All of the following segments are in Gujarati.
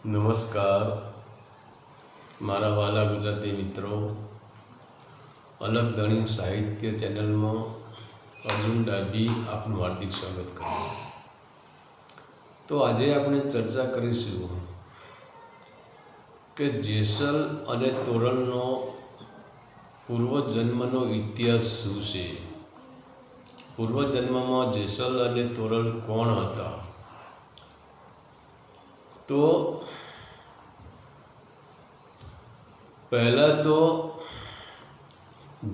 નમસ્કાર મારા વાલા ગુજરાતી મિત્રો, અલગ ધણી સાહિત્ય ચેનલમાં અર્જુન ડાભી આપનું હાર્દિક સ્વાગત કરું। તો આજે આપણે ચર્ચા કરીશું કે જેસલ અને તોરલનો પૂર્વજન્મનો ઇતિહાસ શું છે। પૂર્વજન્મમાં જેસલ અને તોરલ કોણ હતા? તો પહેલાં તો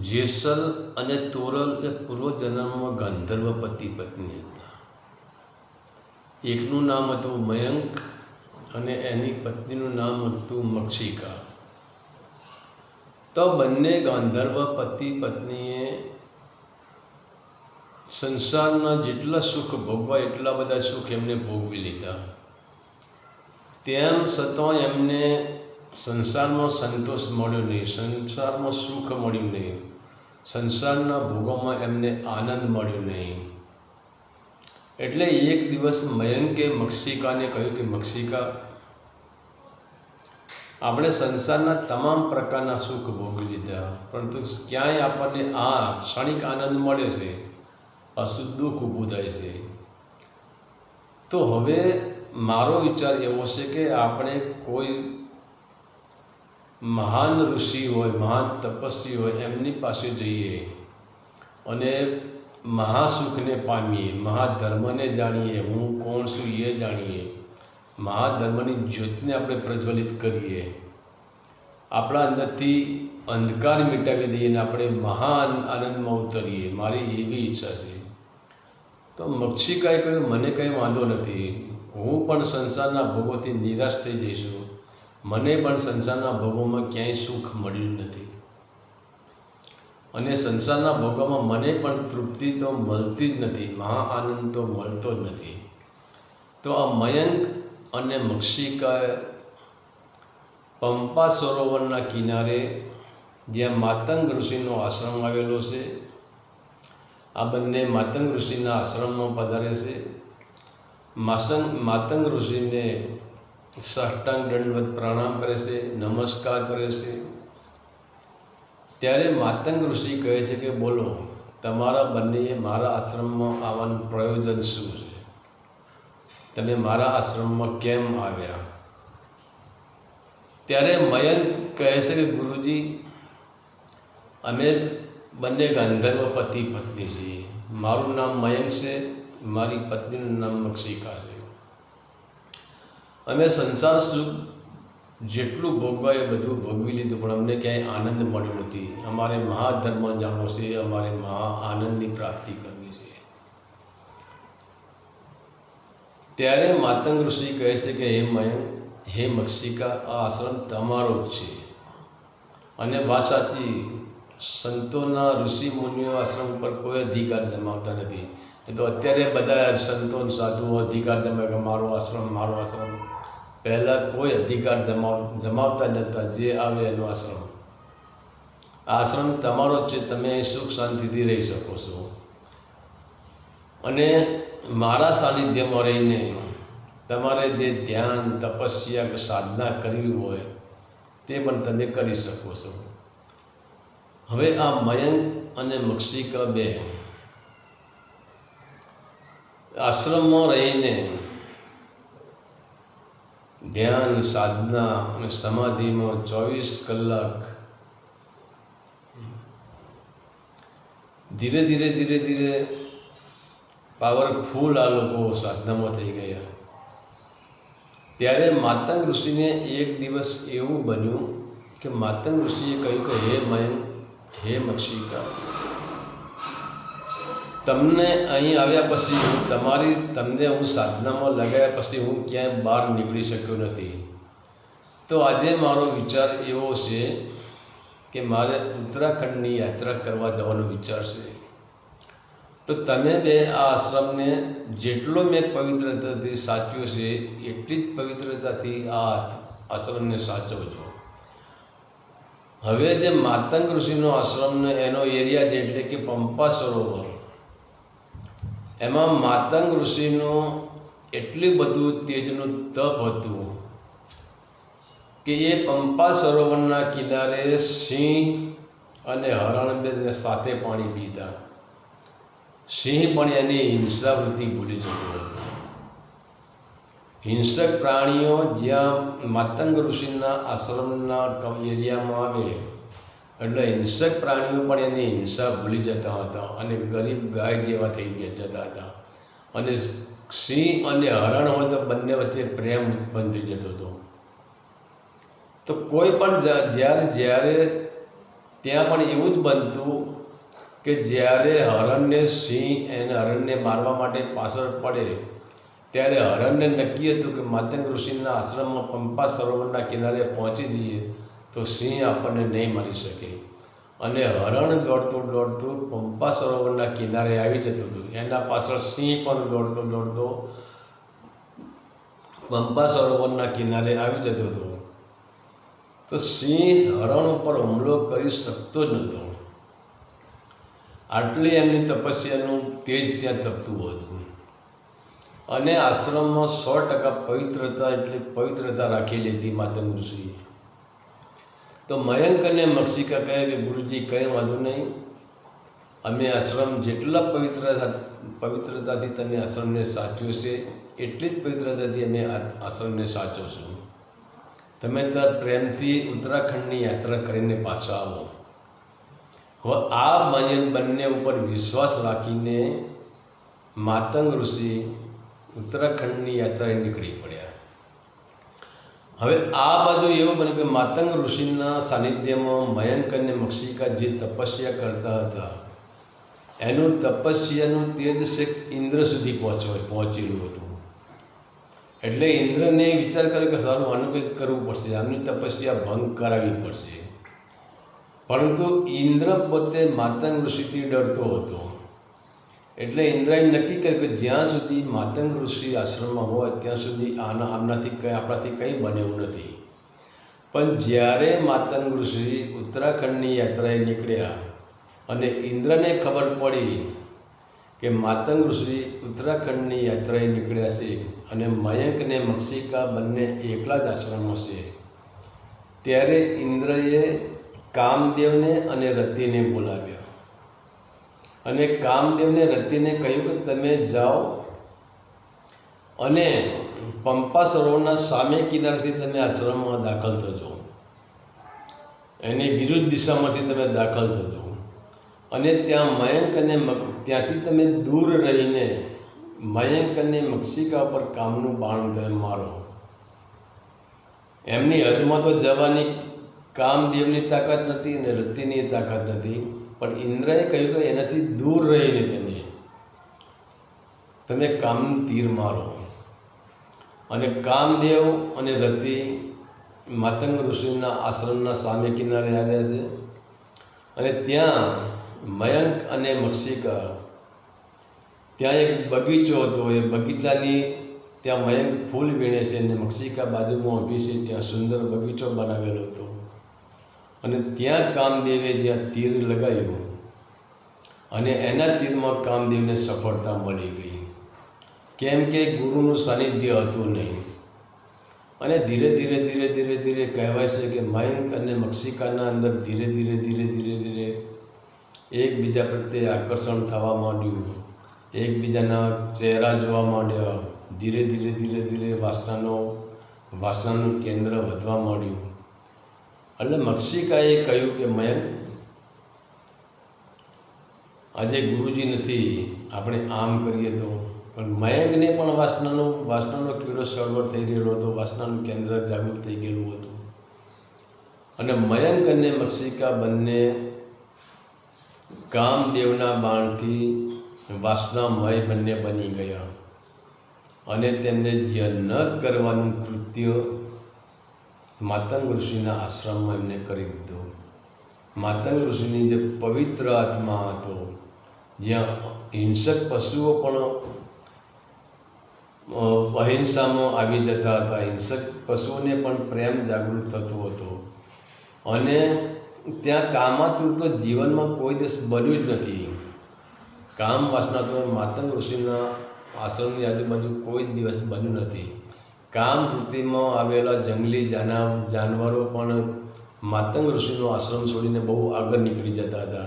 જેસલ અને તોરલ એ પૂર્વજન્મમાં ગાંધર્વ પતિ પત્ની હતા। એકનું નામ હતું મયંક અને એની પત્નીનું નામ હતું મક્ષિકા। તો બંને ગાંધર્વ પતિ પત્નીએ સંસારના જેટલા સુખ ભોગવા એટલા બધા સુખ એમને ભોગવી લીધા। તેમ છતાં એમને સંસારમાં સંતોષ મળ્યો નહીં, સંસારમાં સુખ મળ્યું નહીં, સંસારના ભોગોમાં એમને આનંદ મળ્યો નહીં। એટલે એક દિવસ મયંકે મક્ષિકાને કહ્યું કે મક્ષિકા, આપણે સંસારના તમામ પ્રકારના સુખ ભોગવી લીધા, પરંતુ ક્યાંય આપણને આ ક્ષણિક આનંદ મળે છે, પાછું દુઃખ ઊભું થાય છે। તો હવે મારો વિચાર એવો છે કે આપણે કોઈ મહાન ઋષિ હોય, મહાન તપસ્વી હોય, એમની પાસે જઈએ અને મહાસુખને પામીએ, મહાધર્મને જાણીએ, હું કોણ છું એ જાણીએ, મહાધર્મની જ્યોતને આપણે પ્રજ્વલિત કરીએ, આપણા અંદરથી અંધકાર મિટાવી દઈએ અને આપણે મહાન આનંદમાં ઉતરીએ, મારી એવી ઈચ્છા છે। તો મક્ષિકાએ કહ્યું, મને કંઈ વાંધો નથી, હું પણ સંસારના ભોગોથી નિરાશ થઈ જઈશું, મને પણ સંસારના ભોગોમાં ક્યાંય સુખ મળ્યું નથી અને સંસારના ભોગોમાં મને પણ તૃપ્તિ તો મળતી જ નથી, મહા આનંદ તો મળતો જ નથી। તો આ મયંક અને મક્ષિકાએ પંપા સરોવરના કિનારે જ્યાં માતંગ ઋષિનો આશ્રમ આવેલો છે, આ બંને માતંગ ઋષિના આશ્રમમાં પધારે છે। માતંગ ઋષિને સાષ્ટાંગ દંડવત પ્રણામ કરે છે, નમસ્કાર કરે છે। ત્યારે માતંગ ઋષિ કહે છે કે બોલો, તમારા બંનેએ મારા આશ્રમમાં આવવાનું પ્રયોજન શું છે? તમે મારા આશ્રમમાં કેમ આવ્યા? ત્યારે મયંક કહે છે કે ગુરુજી, અમે બંને ગાંધર્વ પતિ પત્ની છીએ, મારું નામ મયંક છે, મારી પત્નીનું નામ મક્ષિકા છે। અમે સંસાર સુખ જેટલું ભોગવા એ બધું ભોગવી લીધું, પણ અમને ક્યાંય આનંદ મળ્યો નથી। અમારે મહાધર્મ જાણવો છે, અમારે મહા આનંદની પ્રાપ્તિ કરવી છે। ત્યારે માતંગ ઋષિ કહે છે કે હે મયંક, હે મક્ષિકા, આ આશ્રમ તમારો જ છે અને વાત સાચી, સંતોના ઋષિ મુનિઓ આશ્રમ પર કોઈ અધિકાર જમાવતા નથી। એ તો અત્યારે બધા સંતો સાધુઓ અધિકાર જમાવે કે મારો આશ્રમ, મારો આશ્રમ। પહેલાં કોઈ અધિકાર જમાવતા નહોતા, જે આવે એનો આશ્રમ। આશ્રમ તમારો જ છે, તમે સુખ શાંતિથી રહી શકો છો અને મારા સાનિધ્યમાં રહીને તમારે જે ધ્યાન, તપસ્યા કે સાધના કરવી હોય તે પણ તમે કરી શકો છો। હવે આ મયંક અને મક્ષિકા બે આશ્રમમાં રહીને ધ્યાન, સાધના અને સમાધિમાં 24 કલાક ધીરે ધીરે પાવરફુલ આ લોકો સાધનામાં થઈ ગયા। ત્યારે માતંગ ઋષિને એક દિવસ એવું બન્યું કે માતંગ ઋષિએ કહ્યું કે હે મયંક, હે મક્ષિકા, તમને અહીં આવ્યા પછી તમને હું સાધનામાં લગાવ્યા પછી હું ક્યાંય બહાર નીકળી શક્યો નથી। તો આજે મારો વિચાર એવો છે કે મારે ઉત્તરાખંડની યાત્રા કરવા જવાનો વિચાર છે। તો તમે બે આ આશ્રમને જેટલો મેં પવિત્રતાથી સાચવ્યો છે એટલી જ પવિત્રતાથી આ આશ્રમને સાચવજો। હવે જે માતંગ ઋષિનો આશ્રમનો એનો એરિયા છે એટલે કે પંપા સરોવર, એમાં માતંગ ઋષિનું એટલું બધું તેજનું તપ હતું કે એ પંપા સરોવરના કિનારે સિંહ અને હરણ બંને સાથે પાણી પીતા. સિંહ પણ એની હિંસાવૃત્તિ ભૂલી જતો હતો. હિંસક પ્રાણીઓ જ્યાં માતંગ ઋષિના આશ્રમના એરિયામાં આવે એટલે હિંસક પ્રાણીઓ પણ એની હિંસા ભૂલી જતા હતા અને ગરીબ ગાય જેવા થઈ જતા હતા. અને સિંહ અને હરણ હોય તો બંને વચ્ચે પ્રેમ ઉત્પન્ન થઈ જતો હતો. તો કોઈ પણ જ્યારે ત્યાં પણ એવું જ બનતું કે જ્યારે હરણને મારવા માટે પાછળ પડે ત્યારે હરણને નક્કી હતું કે માતંગ ઋષિના આશ્રમમાં પંપા સરોવરના કિનારે પહોંચી જઈએ તો સિંહ આપણને નહીં મારી શકે. અને હરણ દોડતું પંપા સરોવરના કિનારે આવી જતું હતું. એના પાછળ સિંહ પણ દોડતો પંપા સરોવરના કિનારે આવી જતો હતો. તો સિંહ હરણ ઉપર હુમલો કરી શકતો જ નહોતો. આટલી એમની તપસ્યાનું તેજ ત્યાં તપતું હતું. અને આશ્રમમાં 100% પવિત્રતા રાખેલી હતી માતંગ ઋષિ. તો મયંક અને મક્ષિકા કહે કે ગુરુજી કંઈ વાંધો નહીં, અમે આશ્રમ જેટલા પવિત્રતાથી તમે આશ્રમને સાચ્યો છે એટલી જ પવિત્રતાથી અમે આશ્રમને સાચવશું. તમે તો પ્રેમથી ઉત્તરાખંડની યાત્રા કરીને પાછા આવો. હવે આ બંને ઉપર વિશ્વાસ રાખીને માતંગ ઋષિ ઉત્તરાખંડની યાત્રાએ નીકળી પડ્યા. હવે આ બાજુ એવું બન્યું કે માતંગ ઋષિના સાનિધ્યમાં મયંક અને મક્ષિકા જે તપસ્યા કરતા હતા એનું તપસ્યાનું તેજ છેક ઇન્દ્ર સુધી પહોંચેલું હતું. એટલે ઇન્દ્રને વિચાર કર્યો કે સારું આનું કંઈક કરવું પડશે, આમની તપસ્યા ભંગ કરાવવી પડશે. પરંતુ ઇન્દ્ર પોતે માતંગ ઋષિથી ડરતો હતો. એટલે ઇન્દ્રએ નક્કી કર્યું કે જ્યાં સુધી માતંગ ઋષિ આશ્રમમાં હોય ત્યાં સુધી આપણાથી કંઈ બનેવું નથી. પણ જ્યારે માતંગ ઋષિ ઉત્તરાખંડની યાત્રાએ નીકળ્યા અને ઇન્દ્રને ખબર પડી કે માતંગ ઋષિ ઉત્તરાખંડની યાત્રાએ નીકળ્યા છે અને મયંક અને મક્ષિકા બંને એકલા જ આશ્રમમાં છે, ત્યારે ઇન્દ્રએ કામદેવને અને રતિને બોલાવ્યા. અને કામદેવને રતિને કહ્યું કે તમે જાઓ અને પંપા સરોવરના સામે કિનારેથી તમે આશ્રમમાં દાખલ થજો, એની વિરુદ્ધ દિશામાંથી તમે દાખલ થજો. અને ત્યાં ત્યાંથી તમે દૂર રહીને મયંક અને મક્ષિકા પર કામનું બાણ તમે મારો. એમની હદમાં તો જવાની કામદેવની તાકાત નથી અને રતિની તાકાત નથી, પણ ઇન્દ્રએ કહ્યું કે એનાથી દૂર રહીને તમે કામનું તીર મારો. અને કામદેવ અને રતિ માતંગ ઋષિના આશ્રમના સામે કિનારે આવ્યા છે. અને ત્યાં મયંક અને મક્ષિકા, ત્યાં એક બગીચો હતો, એ બગીચાની ત્યાં મયંક ફૂલ વીણે છે અને મક્ષિકા બાજુમાં ઊભી છે, ત્યાં સુંદર બગીચો બનાવેલો હતો. અને ત્યાં કામદેવે જ્યાં તીર લગાવ્યું અને એના તીરમાં કામદેવને સફળતા મળી ગઈ, કેમ કે ગુરુનું સાનિધ્ય હતું નહીં. અને ધીરે ધીરે કહેવાય છે કે મયંક અને મક્ષિકાના અંદર ધીરે ધીરે એકબીજા પ્રત્યે આકર્ષણ થવા માંડ્યું, એકબીજાના ચહેરા જોવા માંડ્યા. ધીરે ધીરે વાસનાનું કેન્દ્ર વધવા માંડ્યું. એટલે મક્ષિકાએ કહ્યું કે મયંક, આજે ગુરુજી નથી, આપણે આમ કરીએ તો. પણ મયંકને પણ વાસનાનો કીડો સળવળ થઈ રહેલો હતો, વાસનાનું કેન્દ્ર જાગૃત થઈ ગયેલું હતું. અને મયંક અને મક્ષિકા બંને કામદેવના બાણથી વાસનામય બંને બની ગયા. અને તેમને જે ન કરવાનું કૃત્ય માતંગ ઋષિના આશ્રમમાં એમને કરી દીધું. માતંગ ઋષિની જે પવિત્ર આત્મા હતો, જ્યાં હિંસક પશુઓ પણ અહિંસામાં આવી જતા હતા, હિંસક પશુઓને પણ પ્રેમ જાગૃત થતો હતો. અને ત્યાં કામાતુર તો જીવનમાં કોઈ દિવસ બન્યું જ નથી. કામ વાસના તો માતંગ ઋષિના આશ્રમની આજુબાજુ કોઈ દિવસ બન્યું નથી. કામવૃત્તિમાં આવેલા જંગલી જાનવરો પણ માતંગ ઋષિનો આશ્રમ છોડીને બહુ આગળ નીકળી જતા હતા.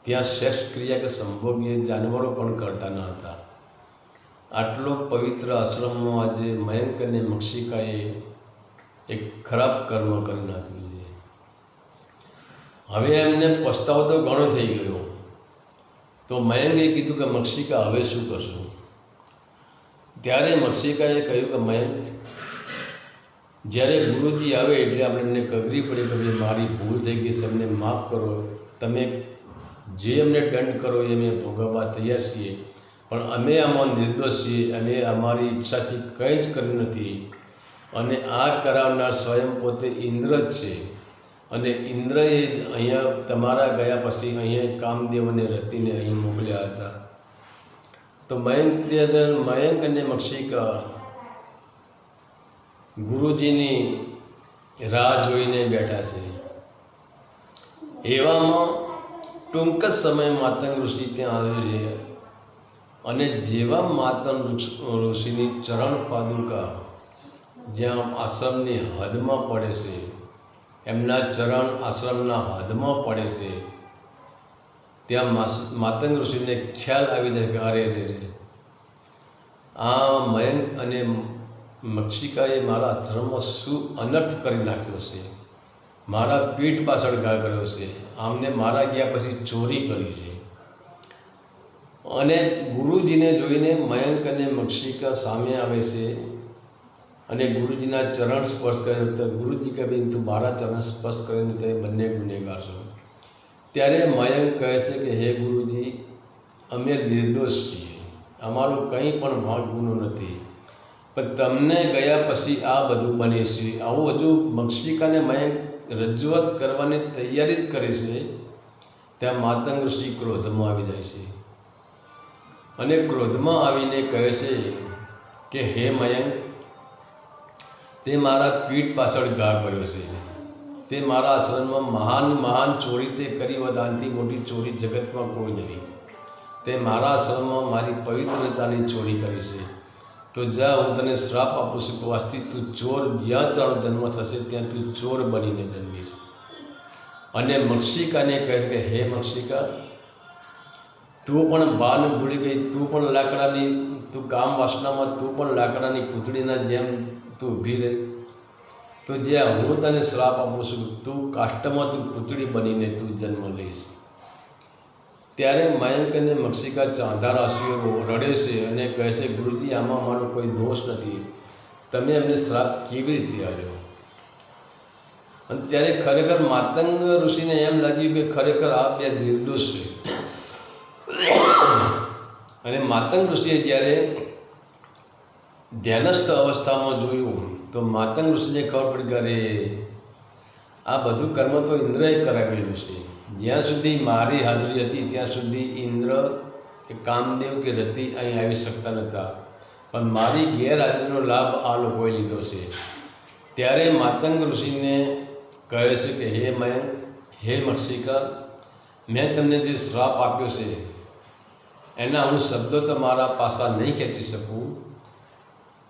ત્યાં સેક્સ ક્રિયા કે સંભોગ એ જાનવરો પણ કરતા ન હતા. આટલો પવિત્ર આશ્રમમાં આજે મયંક અને મક્ષિકાએ એક ખરાબ કર્મ કરી નાખ્યું છે. હવે એમને પસ્તાવો તો ઘણો થઈ ગયો. તો મયંકે કીધું કે મક્ષિકા હવે શું કરશું? ત્યારે મક્ષિકાએ કહ્યું કે મયંક, જ્યારે ગુરુજી આવે એટલે આપણે એમને કગરી પડે કે ભાઈ મારી ભૂલ થઈ ગઈ છે, અમને માફ કરો, તમે જે અમને દંડ કરો એ અમે ભોગવવા તૈયાર છીએ, પણ અમે આમાં નિર્દોષ છીએ, અમે અમારી ઈચ્છાથી કંઈ જ કર્યું નથી અને આ કરાવનાર સ્વયં પોતે ઇન્દ્ર જ છે અને ઇન્દ્રએ અહીંયા તમારા ગયા પછી અહીંયા કામદેવ અને રતિને અહીં મોકલ્યા હતા. તો મયંક અને મક્ષિકા ગુરુજીની રાહ જોઈને બેઠા છે. એવામાં ટૂંક જ સમય માતંગ ઋષિ ત્યાં આવે છે અને જેવા માતંગ ઋષિની ચરણ પાદુકા જ્યાં આશ્રમની હદમાં પડે છે, એમના ચરણ આશ્રમના હદમાં પડે છે, ત્યાં માતંગ ઋષિને ખ્યાલ આવી જાય કે અરે રે આ મયંક અને મક્ષિકાએ મારા આશ્રમમાં શું અનર્થ કરી નાખ્યો છે, મારા પીઠ પાછળ ઘા કર્યો છે, આમને મારા ગયા પછી ચોરી કરી છે. અને ગુરુજીને જોઈને મયંક અને મક્ષિકા સામે આવે છે અને ગુરુજીના ચરણ સ્પર્શ કરે તો ગુરુજી કહે ભાઈ તું મારા ચરણ સ્પર્શ કરીને તે બંને ગુનેગાર છો. ત્યારે મયંક કહે છે કે હે ગુરુજી, અમે નિર્દોષ છીએ, અમારો કંઈ પણ ભાગ ગુનો નથી, પણ તમને ગયા પછી આ બધું બને છે. આવું હજુ મક્ષિકાને મયંક રજૂઆત કરવાની તૈયારી જ કરે છે ત્યાં માતંગ ઋષિ ક્રોધમાં આવી જાય છે અને ક્રોધમાં આવીને કહે છે કે હે મયંક, તે મારા પીઠ પાછળ ઘા કર્યો છે, તે મારા આશ્રમમાં મહાન ચોરી તે કરી હોત, આનાથી મોટી ચોરી જગતમાં કોઈ નથી. તે મારા આશ્રમમાં મારી પવિત્રતાની ચોરી કરી છે. તો જા, હું તને શ્રાપ આપું છું કે આજથી તું ચોર, જ્યાં તારો જન્મ થશે ત્યાં તું ચોર બનીને જન્મીશ. અને મક્ષિકાને કહે છે કે હે મક્ષિકા, તું પણ ભાન ભૂલી ગઈ, તું પણ લાકડાની, તું કામ વાસનામાં તું પણ લાકડાની પૂતળીના જેમ તું ઊભી રહી. તો જ્યાં હું તને શ્રાપ આપું છું, તું કાષ્ટમાં તું પૂતળી બનીને તું જન્મ લઈશ. ત્યારે મયંક અને મક્ષિકા ચાંદા રાશિઓ રડે છે અને કહે છે ગુરુજી, આમાં મારો કોઈ દોષ નથી, તમે એમને શ્રાપ કેવી રીતે આવ્યો? અને ત્યારે ખરેખર માતંગ ઋષિને એમ લાગ્યું કે ખરેખર આ બે નિર્દોષ છે. અને માતંગ ઋષિએ જ્યારે ધ્યાનસ્થ અવસ્થામાં જોયું તો માતંગ ઋષિને ખબર પડી કે અરે આ બધું કર્મ તો ઇન્દ્રએ કરાવેલું છે. જ્યાં સુધી મારી હાજરી હતી ત્યાં સુધી ઇન્દ્ર કે કામદેવ કે રતિ અહીં આવી શકતા નહોતા, પણ મારી ગેરહાજરીનો લાભ આ લોકોએ લીધો છે. ત્યારે માતંગ ઋષિને કહે છે કે હે મયંક, હે મક્ષિકા, મેં તમને જે શ્રાપ આપ્યો છે એના હું શબ્દો તો મારા પાસા નહીં ખેંચી શકું,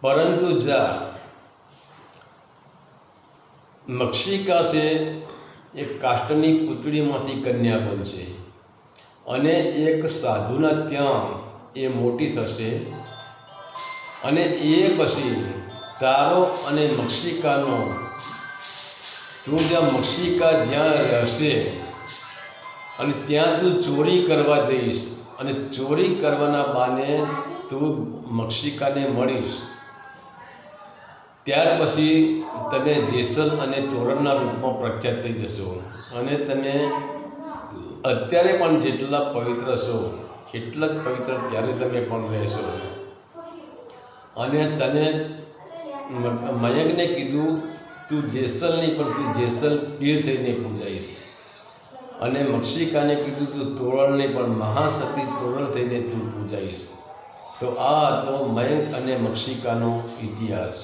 પરંતુ જા, મક્ષિકા છે એક કાષ્ટની પૂતળીમાંથી કન્યા બનશે અને એક સાધુના ત્યાં એ મોટી થશે અને એ પછી તારો અને મક્ષિકાનો, તું જ્યાં મક્ષિકા જ્યાં રહેશે અને ત્યાં તું ચોરી કરવા જઈશ અને ચોરી કરવાના બહાને તું મક્ષિકાને મળીશ. ત્યાર પછી તમે જેસલ અને તોરણના રૂપમાં પ્રખ્યાત થઈ જશો અને તમે અત્યારે પણ જેટલા પવિત્ર છો એટલા જ પવિત્ર ત્યારે તમે પણ રહેશો. અને તને મયંકને કીધું તું જેસલ નહીં પણ તું જેસલ પીર થઈને પૂજાઈશ, અને મક્ષિકાને કીધું તું તોરણ નહીં પણ મહાસતી તોરણ થઈને તું પૂજાઈશ. તો આ હતો મયંક અને મક્ષિકાનો ઇતિહાસ.